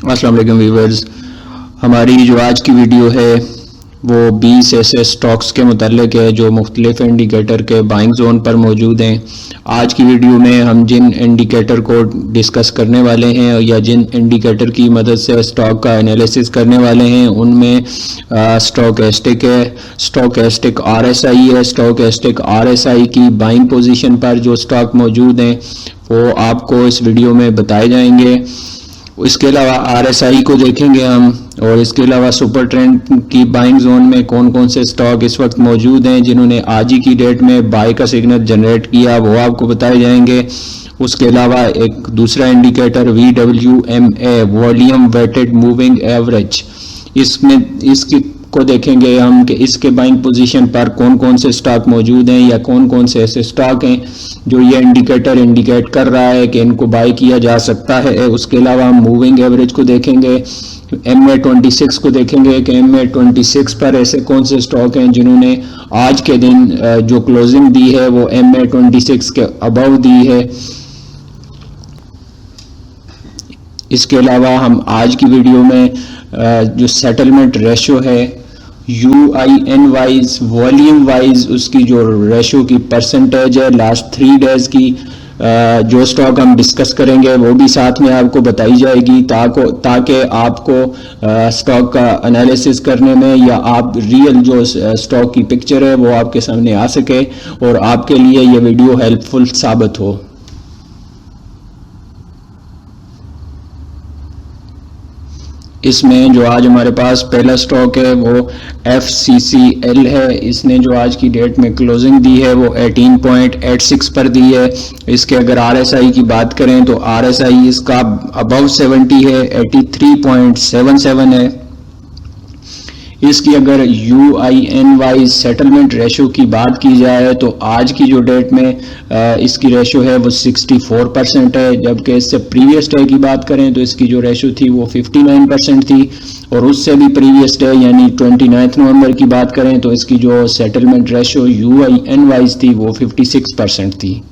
अस्सलाम वालेकुम व्यूअर्स। हमारी जो आज की वीडियो है वो 20 ऐसे स्टॉक्स के मुताल्लिक है जो मुख्तलिफ इंडिकेटर के बाइंग जोन पर मौजूद हैं। आज की वीडियो में हम जिन इंडिकेटर को डिस्कस करने वाले हैं या जिन इंडिकेटर की मदद से स्टॉक का एनालिसिस करने वाले हैं उनमें स्टॉकेस्टिक है, स्टॉकेस्टिक आरएसआई है। स्टॉकेस्टिक आरएसआई की बाइंग पोजीशन पर जो स्टॉक मौजूद हैं वो आपको इस वीडियो में बताए जाएंगे। इसके अलावा आरएसआई को देखेंगे हम, और इसके अलावा सुपर ट्रेंड की बाइंग जोन में कौन कौन से स्टॉक इस वक्त मौजूद हैं जिन्होंने आज ही की डेट में बाय का सिग्नल जनरेट किया, वो आपको बताए जाएंगे। उसके अलावा एक दूसरा indicator VWMA volume weighted moving average, इसमें इसकी को देखेंगे हम कि इसके बाइंग पोजीशन पर कौन कौन से स्टॉक मौजूद हैं या कौन कौन से ऐसे स्टॉक हैं जो ये इंडिकेटर इंडिकेट कर रहा है कि इनको बाय किया जा सकता है। उसके अलावा हम मूविंग एवरेज को देखेंगे, MA26 को देखेंगे कि MA26 पर ऐसे कौन से स्टॉक हैं जिन्होंने आज के दिन जो क्लोजिंग दी है वो MA26 के अबव दी है। इसके अलावा हम आज की वीडियो में जो सेटलमेंट रेशो है UIN वाइज, वॉल्यूम वाइज उसकी जो रेशो की परसेंटेज है लास्ट 3 डेज की, जो स्टॉक हम डिस्कस करेंगे वो भी साथ में आपको बताई जाएगी ताकि आपको स्टॉक का एनालिसिस करने में या आप रियल जो स्टॉक की पिक्चर है वो आपके सामने आ सके और आपके लिए ये वीडियो हेल्पफुल साबित हो। इसमें जो आज हमारे पास पहला स्टॉक है वो FCCL है। इसने जो आज की डेट में क्लोजिंग दी है वो 18.86 पर दी है। इसके अगर RSI की बात करें तो RSI इसका अबव 70 है, 83.77 है। इसकी अगर UIN वाइज सेटलमेंट रेशो की बात की जाए तो आज की जो डेट में इसकी रेशो है वो 64% है, जबकि इससे प्रीवियस डे की बात करें तो इसकी जो रेशो थी वो 59% थी, और उससे भी प्रीवियस डे यानी 29 नवंबर की बात करें तो इसकी जो सेटलमेंट रेशो UIN वाइज थी वो 56% थी।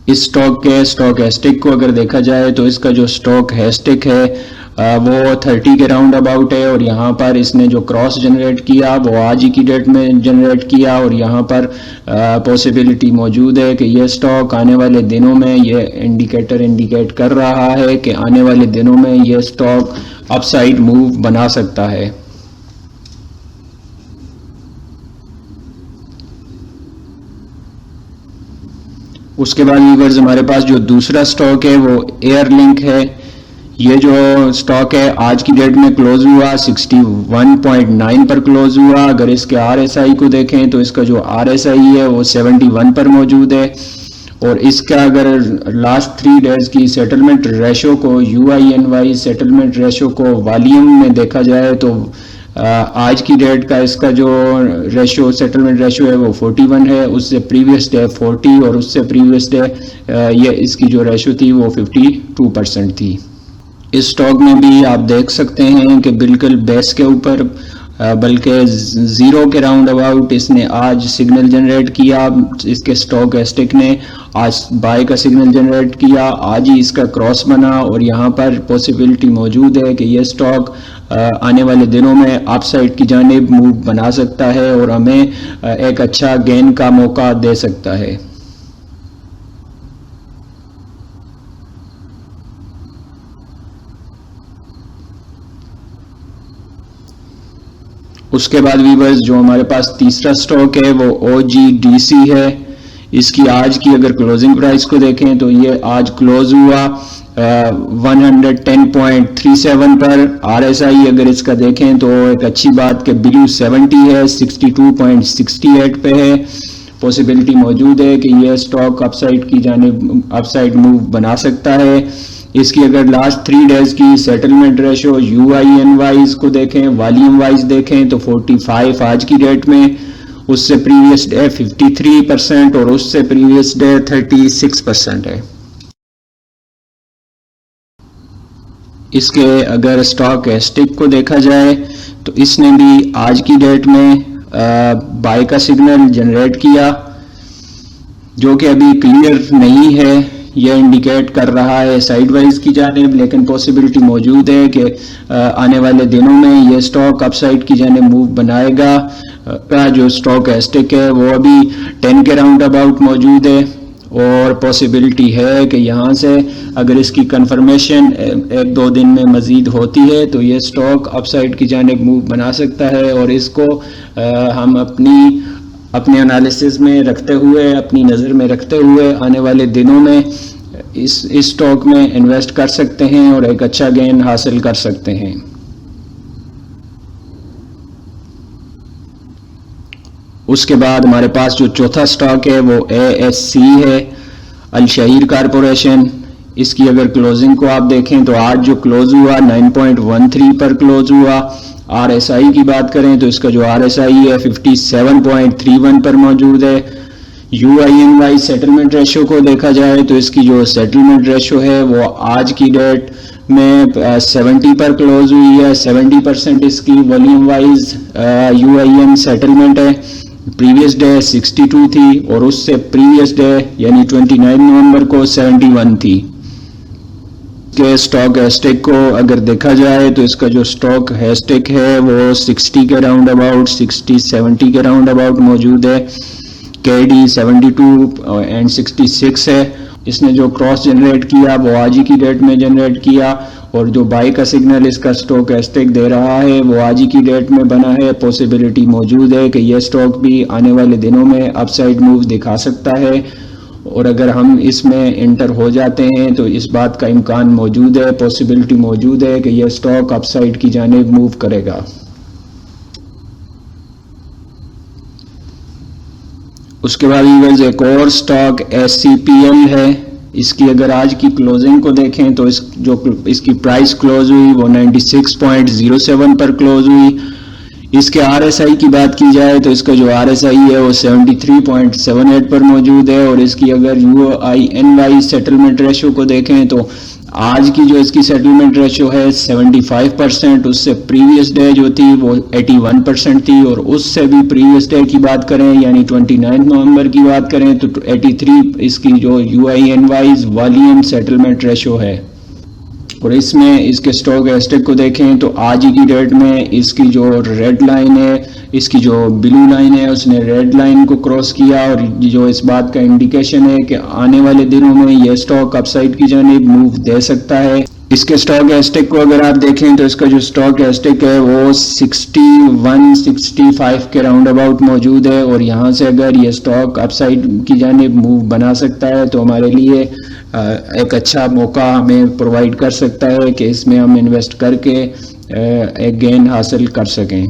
इस स्टॉक के स्टॉक एस्टिक को अगर देखा जाए तो इसका जो स्टॉक एस्टिक है वो 30 के राउंड अबाउट है, और यहाँ पर इसने जो क्रॉस जनरेट किया वो आज ही की डेट में जनरेट किया, और यहाँ पर पॉसिबिलिटी मौजूद है कि ये स्टॉक आने वाले दिनों में ये इंडिकेटर इंडिकेट कर रहा है कि आने वाले दिनों में ये स्टॉक अपसाइड मूव बना सकता है। उसके बाद व्यूअर्स हमारे पास जो दूसरा स्टॉक है वो एयरलिंक है। ये जो स्टॉक है आज की डेट में क्लोज हुआ 61.9 पर क्लोज हुआ। अगर इसके RSI को देखें तो इसका जो RSI है वो 71 पर मौजूद है, और इसका अगर लास्ट 3 डेज की सेटलमेंट रेशो को UIN वाइज सेटलमेंट रेशो को वॉल्यूम में देखा जाए तो आज की डेट का इसका जो रेशो सेटलमेंट रेशो है वो 41 है, उससे प्रीवियस डे 40 और उससे प्रीवियस डे ये इसकी जो रेशो थी वो 52% थी। इस स्टॉक में भी आप देख सकते हैं कि बिल्कुल बेस के ऊपर बल्कि ज़ीरो के राउंड अबाउट इसने आज सिग्नल जनरेट किया। इसके स्टॉक एस्टिक ने आज बाय का सिग्नल जनरेट किया, आज ही इसका क्रॉस बना, और यहाँ पर पॉसिबिलिटी मौजूद है कि यह स्टॉक आने वाले दिनों में अपसाइड की जानिब मूव बना सकता है और हमें एक अच्छा गेन का मौका दे सकता है। उसके बाद व्यूअर्स जो हमारे पास तीसरा स्टॉक है वो OGDC है। इसकी आज की अगर क्लोजिंग प्राइस को देखें तो ये आज क्लोज हुआ 110.37 पर। RSI अगर इसका देखें तो एक अच्छी बात कि बिलो 70 है, 62.68 पे है। पॉसिबिलिटी मौजूद है कि यह स्टॉक अपसाइड की जानिब अपसाइड मूव बना सकता है। इसकी अगर लास्ट 3 डेज की सेटलमेंट रेशो UIN वाइज को देखें, वॉल्यूम वाइज देखें तो 45 आज की डेट में, उससे प्रीवियस डे 53% और उससे प्रीवियस डे 36% है। इसके अगर स्टॉक एस्टिक को देखा जाए तो इसने भी आज की डेट में बाय का सिग्नल जनरेट किया, जो कि अभी क्लियर नहीं है ये इंडिकेट कर रहा है साइडवाइज की जानिब, लेकिन पॉसिबिलिटी मौजूद है कि आने वाले दिनों में ये स्टॉक अपसाइड की जानिब मूव बनाएगा। का जो स्टॉक एस्टिक है वो अभी 10 के राउंड अबाउट मौजूद है और पॉसिबिलिटी है कि यहाँ से अगर इसकी कंफर्मेशन एक दो दिन में मज़ीद होती है तो ये स्टॉक अपसाइड की जानिब मूव बना सकता है और इसको हम अपने एनालिसिस में रखते हुए, अपनी नज़र में रखते हुए आने वाले दिनों में इस स्टॉक में इन्वेस्ट कर सकते हैं और एक अच्छा गेन हासिल कर सकते हैं। उसके बाद हमारे पास जो चौथा स्टॉक है वो ASC है, अल शहीर कॉरपोरेशन। इसकी अगर क्लोजिंग को आप देखें तो आज जो क्लोज हुआ 9.13 पर क्लोज हुआ। RSI की बात करें तो इसका जो RSI है 57.31 पर मौजूद है। UINY सेटलमेंट रेशो को देखा जाए तो इसकी जो सेटलमेंट रेशो है वो आज की डेट में 70 पर क्लोज हुई है। 70% इसकी वॉल्यूम वाइज UIN सेटलमेंट है। प्रीवियस डे 62 थी और उससे प्रीवियस डे यानी 29 नवंबर को 71 थी। के स्टॉक एस्टिक को अगर देखा जाए तो इसका जो स्टॉक एस्टिक है वो 60 के राउंड अबाउट 60-70 के राउंड अबाउट मौजूद है। KD 72 एंड 66 है। इसने जो क्रॉस जनरेट किया वो आज ही की डेट में जनरेट किया और जो बाई का सिग्नल इसका स्टॉक एस्टिक दे रहा है वो आज ही की डेट में बना है। पॉसिबिलिटी मौजूद है कि यह स्टॉक भी आने वाले दिनों में अपसाइड मूव दिखा सकता है और अगर हम इसमें इंटर हो जाते हैं तो इस बात का इम्कान मौजूद है, पॉसिबिलिटी मौजूद है कि यह स्टॉक अपसाइड की जानिब मूव करेगा। उसके बाद एक और स्टॉक SCPL है। इसकी अगर आज की क्लोजिंग को देखें तो इसकी प्राइस क्लोज हुई वो 96.07 पर क्लोज हुई। इसके RSI की बात की जाए तो इसका जो RSI है वो 73.78 पर मौजूद है और इसकी अगर UINY सेटलमेंट रेशो को देखें तो आज की जो इसकी सेटलमेंट रेशो है 75%, उससे प्रीवियस डे जो थी वो 81% थी और उससे भी प्रीवियस डे की बात करें यानी 29 नवंबर की बात करें तो 83 इसकी जो UINY वॉल्यूम सेटलमेंट रेशो है। और इसमें इसके स्टॉक एस्टिक को देखें तो आज ही की डेट में इसकी जो रेड लाइन है, इसकी जो ब्लू लाइन है, उसने रेड लाइन को क्रॉस किया और जो इस बात का इंडिकेशन है कि आने वाले दिनों में यह स्टॉक अपसाइड की जानिब मूव दे सकता है। इसके स्टॉक एस्टिक को अगर आप देखें तो इसका जो स्टॉक एस्टिक है वो 61-65 के राउंड अबाउट मौजूद है और यहाँ से अगर ये स्टॉक अपसाइड की जानिब मूव बना सकता है तो हमारे लिए एक अच्छा मौका हमें प्रोवाइड कर सकता है कि इसमें हम इन्वेस्ट करके एक गेन हासिल कर सकें।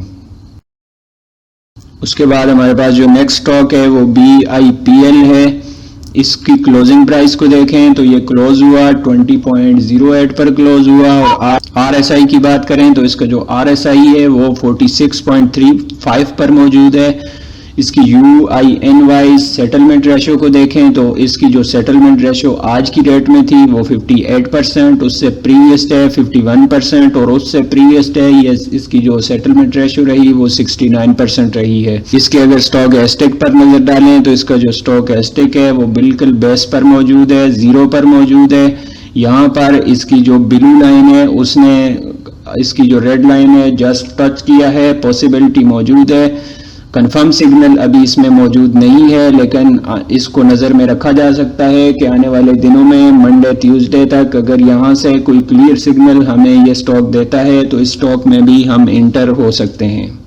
उसके बाद हमारे पास जो नेक्स्ट स्टॉक है वो BIPL है। इसकी क्लोजिंग प्राइस को देखें तो ये क्लोज हुआ 20.08 पर क्लोज हुआ और RSI की बात करें तो इसका जो RSI है वो 46.35 पर मौजूद है। इसकी UINY सेटलमेंट रेशो को देखें तो इसकी जो सेटलमेंट रेशो आज की डेट में थी वो 58%, उससे प्रीवियस डे 51% और उससे प्रीवियस डे ये इसकी जो सेटलमेंट रेशो रही वो 69% रही है। इसके अगर स्टॉक एस्टिक पर नजर डालें तो इसका जो स्टॉक एस्टिक है वो बिल्कुल बेस पर मौजूद है, 0 पर मौजूद है। यहाँ पर इसकी जो ब्लू लाइन है उसने इसकी जो रेड लाइन है जस्ट टच किया है। पॉसिबिलिटी मौजूद है, कंफर्म सिग्नल अभी इसमें मौजूद नहीं है लेकिन इसको नज़र में रखा जा सकता है कि आने वाले दिनों में मंडे ट्यूसडे तक अगर यहाँ से कोई क्लियर सिग्नल हमें ये स्टॉक देता है तो इस स्टॉक में भी हम इंटर हो सकते हैं।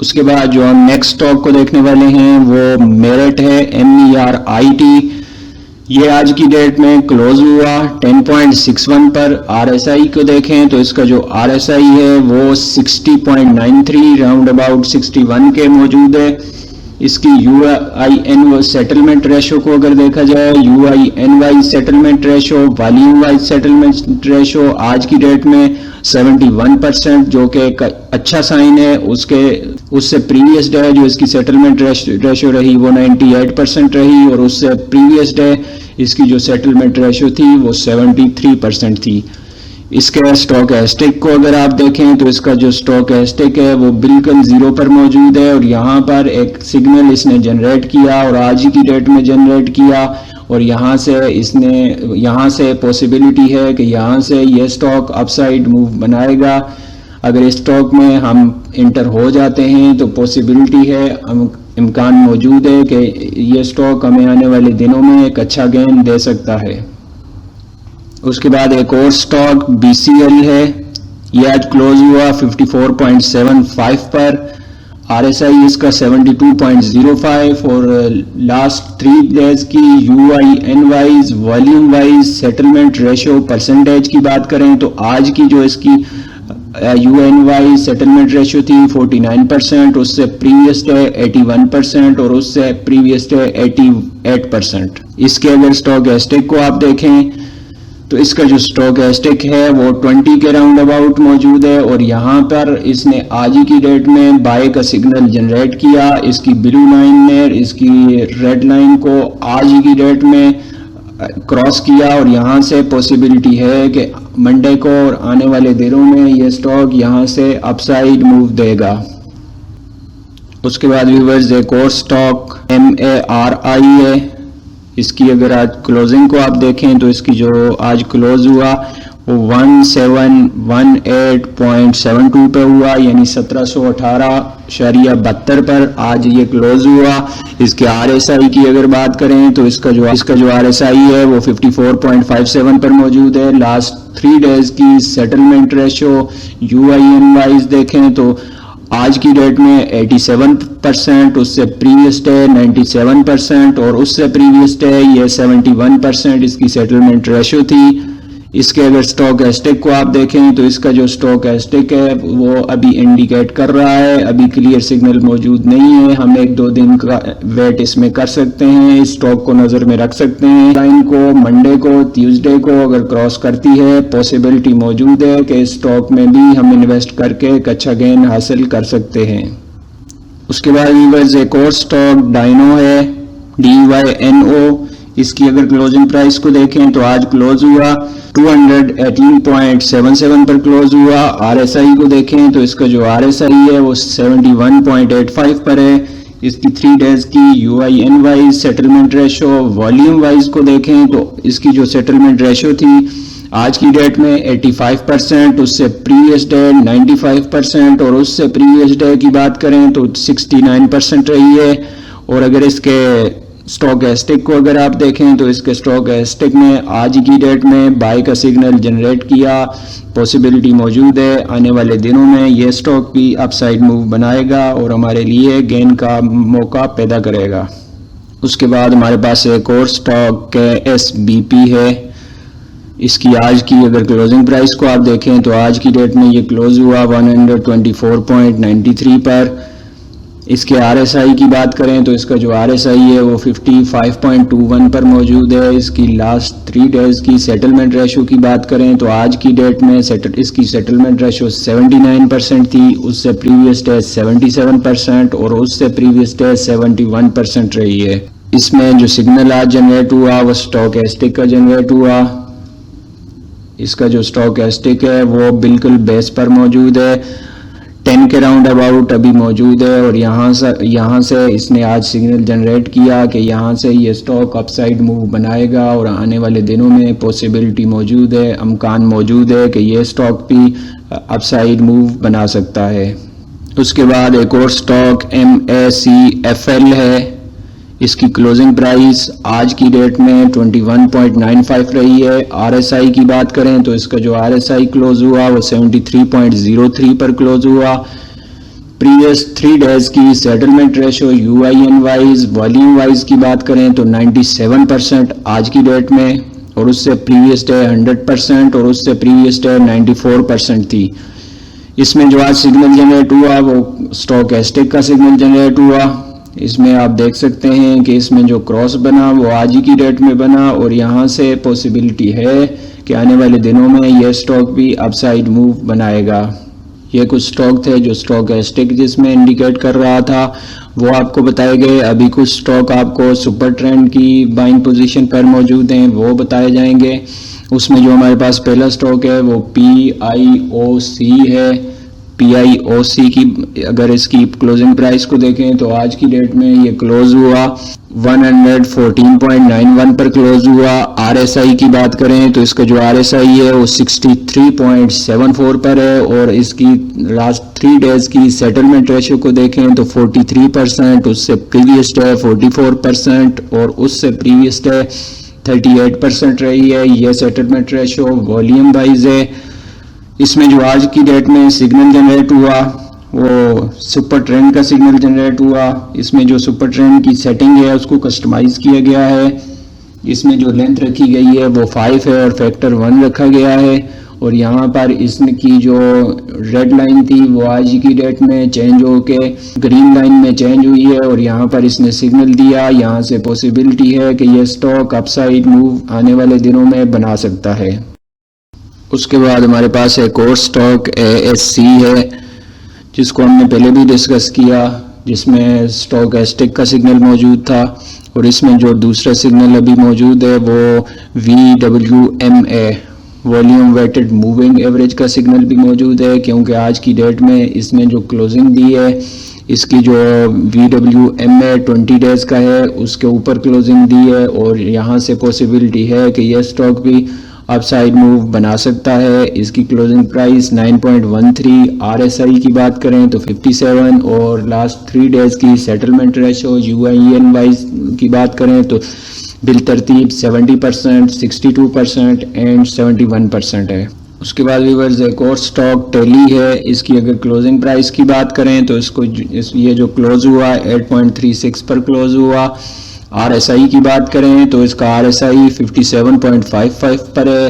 उसके बाद जो हम नेक्स्ट स्टॉक को देखने वाले हैं वो मेरिट है, MERIT। ये आज की डेट में क्लोज हुआ 10.61 पर। RSI को देखें तो इसका जो RSI है वो 60.93 राउंड अबाउट 61 के मौजूद है। इसकी UIN सेटलमेंट रेशो को अगर देखा जाए, UINY settlement ratio, volume wise settlement ratio आज की डेट में 71%, जो कि एक अच्छा साइन है। उससे प्रीवियस डे जो इसकी सेटलमेंट रेशो रही वो 98% रही और उससे प्रीवियस डे इसकी जो सेटलमेंट रेशो थी वो 73% थी। इसके स्टॉक एस्टिक को अगर आप देखें तो इसका जो स्टॉक एस्टिक है वो बिल्कुल 0 पर मौजूद है और यहाँ पर एक सिग्नल इसने जनरेट किया और आज ही की डेट में जनरेट किया और यहाँ से पॉसिबिलिटी है कि यहाँ से ये स्टॉक अपसाइड मूव बनाएगा। अगर इस स्टॉक में हम इंटर हो जाते हैं तो पॉसिबिलिटी है, इम्कान मौजूद है कि ये स्टॉक हमें आने वाले दिनों में एक अच्छा गेन दे सकता है। उसके बाद एक और स्टॉक BCL है, ये आज क्लोज हुआ 54.75 पर, RSI इसका 72.05 और लास्ट 3 डेज की UIN wise, volume wise, settlement ratio percentage की बात करें तो आज की जो इसकी UN वाइज सेटलमेंट रेशो थी 49%, उससे प्रीवियस डे 81% और उससे प्रीवियस डे 88%। इसके अगर स्टॉक एस्टिक को आप देखें तो इसका जो स्टॉक एस्टिक है वो 20 के राउंड अबाउट मौजूद है और यहाँ पर इसने आज ही की डेट में बाय का सिग्नल जनरेट किया। इसकी ब्लू लाइन ने इसकी रेड लाइन को आज ही की डेट में क्रॉस किया और यहाँ से पॉसिबिलिटी है कि मंडे को और आने वाले दिनों में ये स्टॉक यहाँ से अपसाइड मूव देगा। उसके बाद व्यूअर्स एक और स्टॉक MARI है, इसकी अगर आज क्लोजिंग को आप देखें तो इसकी जो आज क्लोज हुआ वो 1718.72 पे हुआ, यानी 1718.72 पर आज ये क्लोज हुआ। इसके RSI की अगर बात करें तो इसका जो RSI है वो 54.57 पर मौजूद है। लास्ट 3 डेज की सेटलमेंट रेशो UIN वाइज देखें तो आज की डेट में 87%, उससे प्रीवियस डे 97% और उससे प्रीवियस डे ये 71% इसकी सेटलमेंट रेशो थी। इसके अगर स्टॉक एस्टिक को आप देखें तो इसका जो स्टॉक एस्टिक है वो अभी इंडिकेट कर रहा है, अभी क्लियर सिग्नल मौजूद नहीं है। हम 1-2 दिन का वेट इसमें कर सकते हैं, इस स्टॉक को नज़र में रख सकते हैं। लाइन को मंडे को, ट्यूसडे को अगर क्रॉस करती है पॉसिबिलिटी मौजूद है कि इस स्टॉक में भी हम इन्वेस्ट करके एक अच्छा गेन हासिल कर सकते हैं। उसके बाद व्यूअर्स एक और स्टॉक डाइनो है, DYNO। इसकी अगर क्लोजिंग प्राइस को देखें तो आज क्लोज हुआ 218.77 पर क्लोज हुआ। RSI को देखें तो इसका जो RSI है वो 71.85 पर है। इसकी 3 डेज की UIN wise settlement ratio, volume wise को देखें तो इसकी जो सेटलमेंट रेशो थी आज की डेट में 85%, उससे प्रीवियस डे 95% और उससे प्रीवियस डे की बात करें तो 69% रही है। और अगर इसके स्टॉक एस्टिक को अगर आप देखें तो इसके स्टॉक एस्टिक ने आज की डेट में बाय का सिग्नल जनरेट किया, पॉसिबिलिटी मौजूद है आने वाले दिनों में ये स्टॉक भी अपसाइड मूव बनाएगा और हमारे लिए गेन का मौका पैदा करेगा। उसके बाद हमारे पास एक और स्टॉक SBP है। इसकी आज की अगर क्लोजिंग प्राइस को आप देखें तो आज की डेट में ये क्लोज हुआ 124.93 पर। इसके RSI की बात करें तो इसका जो RSI है वो 55.21 पर मौजूद है। इसकी लास्ट 3 डेज की सेटलमेंट रेशो की बात करें तो आज की डेट में इसकी सेटलमेंट रेशो 79% थी, उससे प्रीवियस डे 77% और उससे प्रीवियस डे 71% रही है। इसमें जो सिग्नल आज जनरेट हुआ वो स्टॉक एस्टिक का जनरेट हुआ। इसका जो स्टॉक एस्टिक है वो बिल्कुल बेस पर मौजूद है, 10 के राउंड अबाउट अभी मौजूद है और यहाँ से इसने आज सिग्नल जनरेट किया कि यहाँ से ये स्टॉक अपसाइड मूव बनाएगा और आने वाले दिनों में पॉसिबिलिटी मौजूद है, इम्कान मौजूद है कि ये स्टॉक भी अपसाइड मूव बना सकता है। उसके बाद एक और स्टॉक MACFL है। इसकी क्लोजिंग प्राइस आज की डेट में 21.95 रही है। RSI की बात करें तो इसका जो RSI क्लोज हुआ वो 73.03 पर क्लोज हुआ। प्रीवियस 3 डेज की settlement ratio UIN wise, volume wise की बात करें तो 97% आज की डेट में और उससे प्रीवियस डे 100% और उससे प्रीवियस डे 94% थी। इसमें जो आज सिग्नल जनरेट हुआ वो स्टॉक एस्टिक का सिग्नल जनरेट हुआ। इसमें आप देख सकते हैं कि इसमें जो क्रॉस बना वो आज ही की डेट में बना और यहाँ से पॉसिबिलिटी है कि आने वाले दिनों में यह स्टॉक भी अपसाइड मूव बनाएगा। ये कुछ स्टॉक थे जो स्टॉक एस्टिक जिसमें इंडिकेट कर रहा था वो आपको बताए गए। अभी कुछ स्टॉक आपको सुपर ट्रेंड की बाइंग पोजीशन पर मौजूद हैं वो बताए जाएंगे। उसमें जो हमारे पास पहला स्टॉक है वो PIOC है। PIOC की अगर इसकी क्लोजिंग प्राइस को देखें तो आज की डेट में ये क्लोज हुआ 114.91 पर क्लोज हुआ। RSI की बात करें तो इसका जो RSI है वो 63.74 पर है और इसकी लास्ट 3 डेज की सेटलमेंट रेशियो को देखें तो 43%, उससे प्रीवियस डे 44% और उससे प्रीवियस डे 38% रही है। ये सेटलमेंट रेशियो वॉल्यूम वाइज है। इसमें जो आज की डेट में सिग्नल जनरेट हुआ वो सुपर ट्रेंड का सिग्नल जनरेट हुआ। इसमें जो सुपर ट्रेंड की सेटिंग है उसको कस्टमाइज किया गया है। इसमें जो लेंथ रखी गई है वो 5 है और फैक्टर 1 रखा गया है। और यहाँ पर इसकी जो रेड लाइन थी वो आज की डेट में चेंज होके ग्रीन लाइन में चेंज हुई है और यहाँ पर इसने सिग्नल दिया। यहाँ से पॉसिबिलिटी है कि ये स्टॉक अपसाइड मूव आने वाले दिनों में बना सकता है। उसके बाद हमारे पास एक और स्टॉक ASC है जिसको हमने पहले भी डिस्कस किया, जिसमें स्टॉक एस्टिक का सिग्नल मौजूद था और इसमें जो दूसरा सिग्नल अभी मौजूद है वो VWMA volume weighted moving average का सिग्नल भी मौजूद है, क्योंकि आज की डेट में इसने जो क्लोजिंग दी है इसकी जो VWMA 20 डेज का है उसके ऊपर क्लोजिंग दी है और यहाँ से पॉसिबिलिटी है कि यह स्टॉक भी अपसाइड मूव बना सकता है। इसकी क्लोजिंग प्राइस 9.13, RSI की बात करें तो 57 और लास्ट 3 डेज की सेटलमेंट रेशो UIN वाइज की बात करें तो बिल तरतीब 70%, 62% एंड 71% है। उसके बाद व्यूअर्स एक और स्टॉक टेली है। इसकी अगर क्लोजिंग प्राइस की बात करें तो ये जो क्लोज हुआ 8.36 पर क्लोज हुआ। RSI की बात करें तो इसका RSI 57.55 पर है।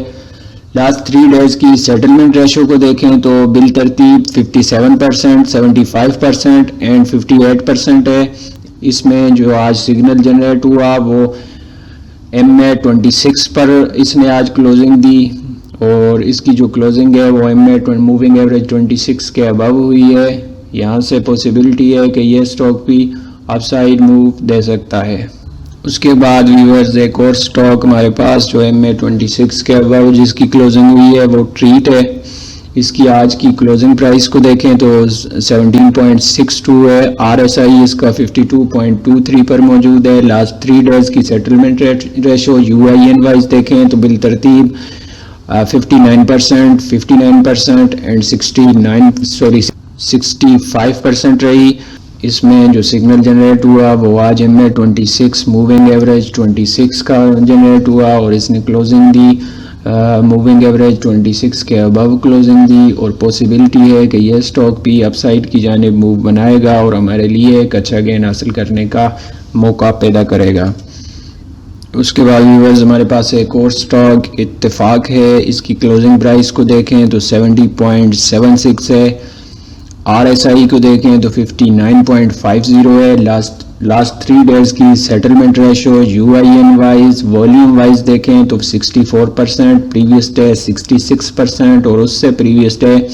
लास्ट 3 डेज की सेटलमेंट रेशो को देखें तो बिल तरतीब 57%, 75% एंड 58% है। इसमें जो आज सिग्नल जनरेट हुआ वो MA 26 पर इसने आज क्लोजिंग दी और इसकी जो क्लोजिंग है वो MA मूविंग एवरेज 26 के अबव हुई है। यहाँ से पॉसिबिलिटी है कि ये स्टॉक भी अपसाइड मूव दे सकता है। उसके बाद व्यूअर्स एक और स्टॉक हमारे पास जो MA 26 के अबव जिसकी क्लोजिंग हुई है वो ट्रीट है। इसकी आज की क्लोजिंग प्राइस को देखें तो 17.62 है। RSI इसका 52.23 पर मौजूद है। लास्ट 3 डेज की सेटलमेंट रेशो UIN वाइज देखें तो बिल तरतीब 59%, 59% एंड 65% रही। इसमें जो सिग्नल जनरेट हुआ वो आज MA 26 मूविंग एवरेज 26 का जनरेट हुआ और इसने क्लोजिंग दी मूविंग एवरेज 26 के अबव क्लोजिंग दी और पॉसिबिलिटी है कि यह स्टॉक भी अपसाइड की जानिब मूव बनाएगा और हमारे लिए एक अच्छा गेन हासिल करने का मौका पैदा करेगा। उसके बाद व्यूअर्स हमारे पास एक और स्टॉक इत्तेफाक है। इसकी क्लोजिंग प्राइस को देखें तो 70.76 है। RSI को देखें तो 59.50 है। लास्ट 3 डेज की settlement ratio UIN wise volume wise देखें तो 64%, प्रीवियस डे 66% और उससे प्रीवियस डे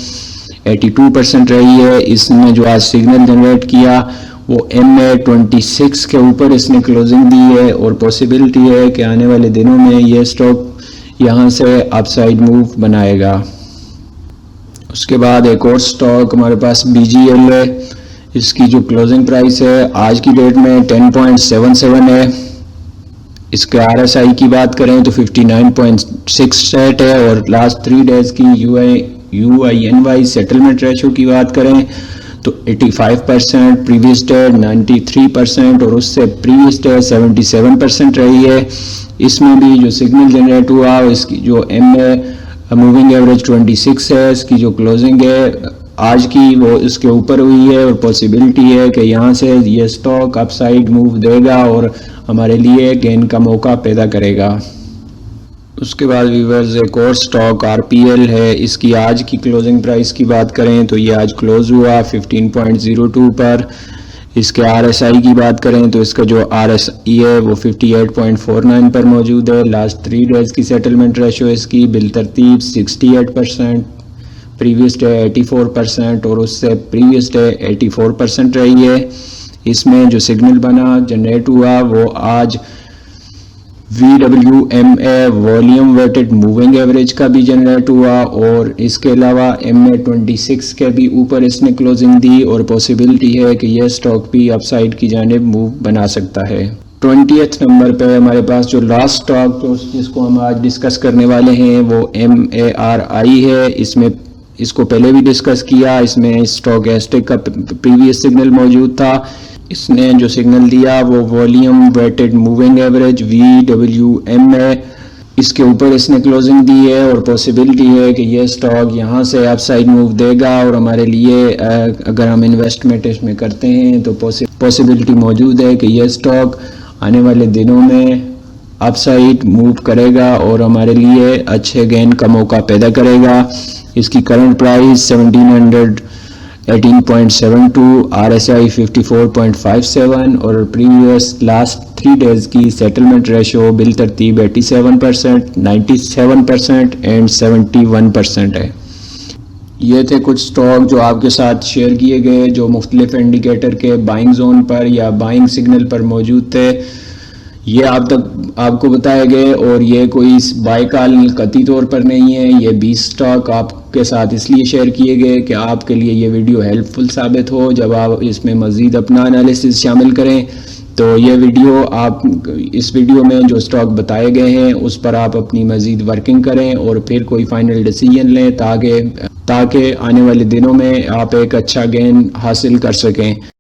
82% रही है। इसमें जो आज सिग्नल जनरेट किया वो MA 26 के ऊपर इसने क्लोजिंग दी है और पॉसिबिलिटी है कि आने वाले दिनों में ये स्टॉक यहाँ से अपसाइड मूव बनाएगा। उसके बाद एक और स्टॉक हमारे पास BGL है। इसकी जो क्लोजिंग प्राइस है आज की डेट में 10.77 है। इसके RSI की बात करें तो 59.68 है और लास्ट 3 डेज की UIN वाइज सेटलमेंट रेशो की बात करें तो 85%, प्रीवियस डे 93% और उससे प्रीवियस डे 77% रही है। इसमें भी जो सिग्नल जनरेट हुआ इसकी जो MA मूविंग एवरेज 26 है, इसकी जो क्लोजिंग है आज की वो इसके ऊपर हुई है और पॉसिबिलिटी है कि यहाँ से ये स्टॉक अपसाइड मूव देगा और हमारे लिए गेन का मौका पैदा करेगा। उसके बाद व्यूअर्स एक और स्टॉक RPL है। इसकी आज की क्लोजिंग प्राइस की बात करें तो ये आज क्लोज हुआ 15.02 पर। इसके RSI की बात करें तो इसका जो RSI है वो 58.49 पर मौजूद है। लास्ट 3 डेज की सेटलमेंट रेशो इसकी बिल तरतीब 68%, प्रीवियस डे 84% और उससे प्रीवियस डे 84% रही है। इसमें जो सिग्नल बना जनरेट हुआ वो आज VWMA volume weighted moving average का भी जनरेट हुआ और इसके अलावा MA26 के भी ऊपर इसने क्लोजिंग दी और पॉसिबिलिटी है कि यह स्टॉक भी अपसाइड की जानिब मूव बना सकता है। 20th नंबर पे हमारे पास जो लास्ट स्टॉक जिसको हम आज डिस्कस करने वाले हैं वो MARI है। इसमें इसको पहले भी डिस्कस किया, इसमें स्टॉक एस्टिक का प्रीवियस सिग्नल मौजूद था। इसने जो सिग्नल दिया वो volume weighted moving average VWMA, इसके ऊपर इसने क्लोजिंग दी है और पॉसिबिलिटी है कि ये स्टॉक यहाँ से अपसाइड मूव देगा और हमारे लिए अगर हम इन्वेस्टमेंट इसमें करते हैं तो पॉसिबिलिटी मौजूद है कि ये स्टॉक आने वाले दिनों में अपसाइड मूव करेगा और हमारे लिए अच्छे गेन का मौका पैदा करेगा। इसकी करंट प्राइस 1718.72, RSI 54.57 और प्रीवियस लास्ट 3 डेज की सेटलमेंट रेशो बिल तरतीब 87%, 97% एंड 71% है। ये थे कुछ स्टॉक जो आपके साथ शेयर किए गए जो मुख्तलिफ इंडिकेटर के बाइंग जोन पर या बाइंग सिग्नल पर मौजूद थे। ये आपको बताए गए और ये कोई बाय कॉल कतई तौर पर नहीं है। ये 20 स्टॉक आपके साथ इसलिए शेयर किए गए कि आपके लिए ये वीडियो हेल्पफुल साबित हो जब आप इसमें मज़ीद अपना एनालिसिस शामिल करें। तो ये वीडियो इस वीडियो में जो स्टॉक बताए गए हैं उस पर आप अपनी मज़ीद वर्किंग करें और फिर कोई फाइनल डिसीजन लें ताकि आने वाले दिनों में आप एक अच्छा गेन हासिल कर सकें।